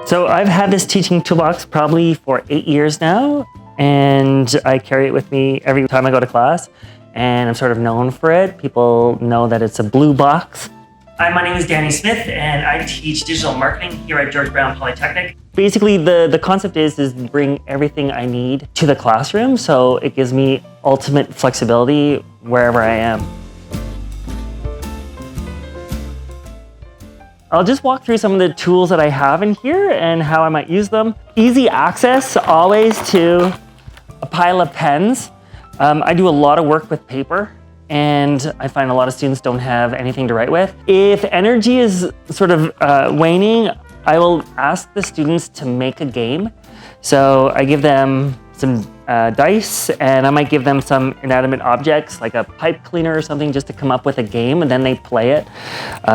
So I've had this teaching toolbox probably for 8 years now, and I carry it with me every time I go to class, and I'm sort of known for it. People know that it's a blue box. Hi, my name is Danny Smith, and I teach digital marketing here at George Brown Polytechnic. Basically, the concept is bring everything I need to the classroom, so it gives me ultimate flexibility wherever I am. I'll just walk through some of the tools that I have in here and how I might use them. Easy access always to a pile of pens. I do a lot of work with paper, and I find a lot of students don't have anything to write with. If energy is sort of waning, I will ask the students to make a game. So I give them some dice, and I might give them some inanimate objects like a pipe cleaner or something just to come up with a game, and then they play it.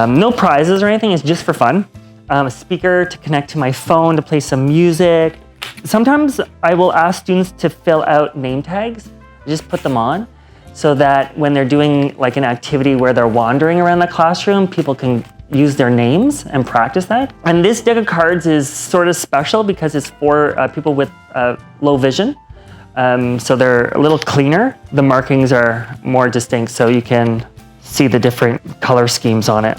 No prizes or anything, it's just for fun. A speaker to connect to my phone to play some music. Sometimes I will ask students to fill out name tags, just put them on, so that when they're doing like an activity where they're wandering around the classroom, people can use their names and practice that. And this deck of cards is sort of special because it's for people with low vision. So they're a little cleaner. The markings are more distinct, so you can see the different color schemes on it.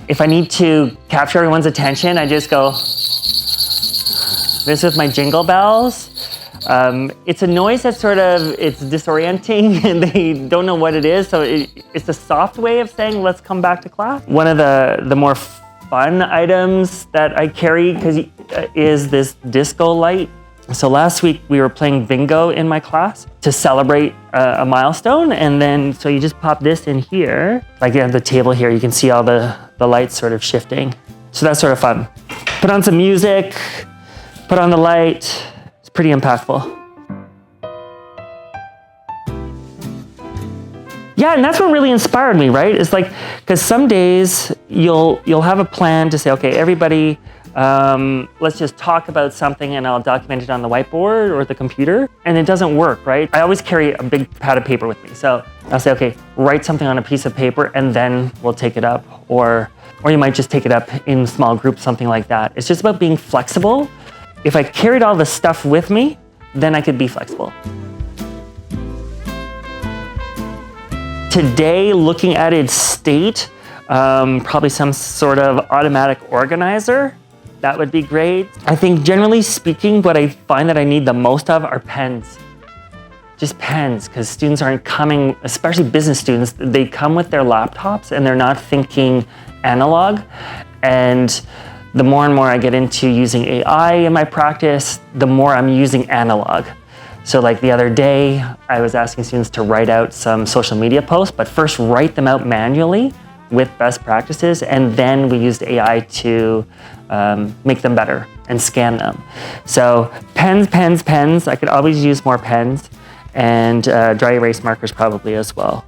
If I need to capture everyone's attention, I just go this with my jingle bells. It's a noise that it's disorienting and they don't know what it is. So it's a soft way of saying, let's come back to class. One of the more fun items that I carry is this disco light. So last week we were playing bingo in my class to celebrate a milestone. And then, so you just pop this in here, like you have the table here, you can see all the lights sort of shifting. So that's sort of fun. Put on some music, put on the light. Pretty impactful. Yeah, and that's what really inspired me, right? It's like, because some days you'll have a plan to say, okay, everybody, let's just talk about something and I'll document it on the whiteboard or the computer, and it doesn't work, right? I always carry a big pad of paper with me. So I'll say, okay, write something on a piece of paper and then we'll take it up. Or you might just take it up in small groups, something like that. It's just about being flexible. If I carried all the stuff with me, then I could be flexible. Today, looking at its state, probably some sort of automatic organizer. That would be great. I think generally speaking, what I find that I need the most of are pens. Just pens, because students aren't coming, especially business students, they come with their laptops and they're not thinking analog. And the more and more I get into using AI in my practice, the more I'm using analog. So like the other day, I was asking students to write out some social media posts, but first write them out manually with best practices, and then we used AI to make them better and scan them. So pens, I could always use more pens, and dry erase markers probably as well.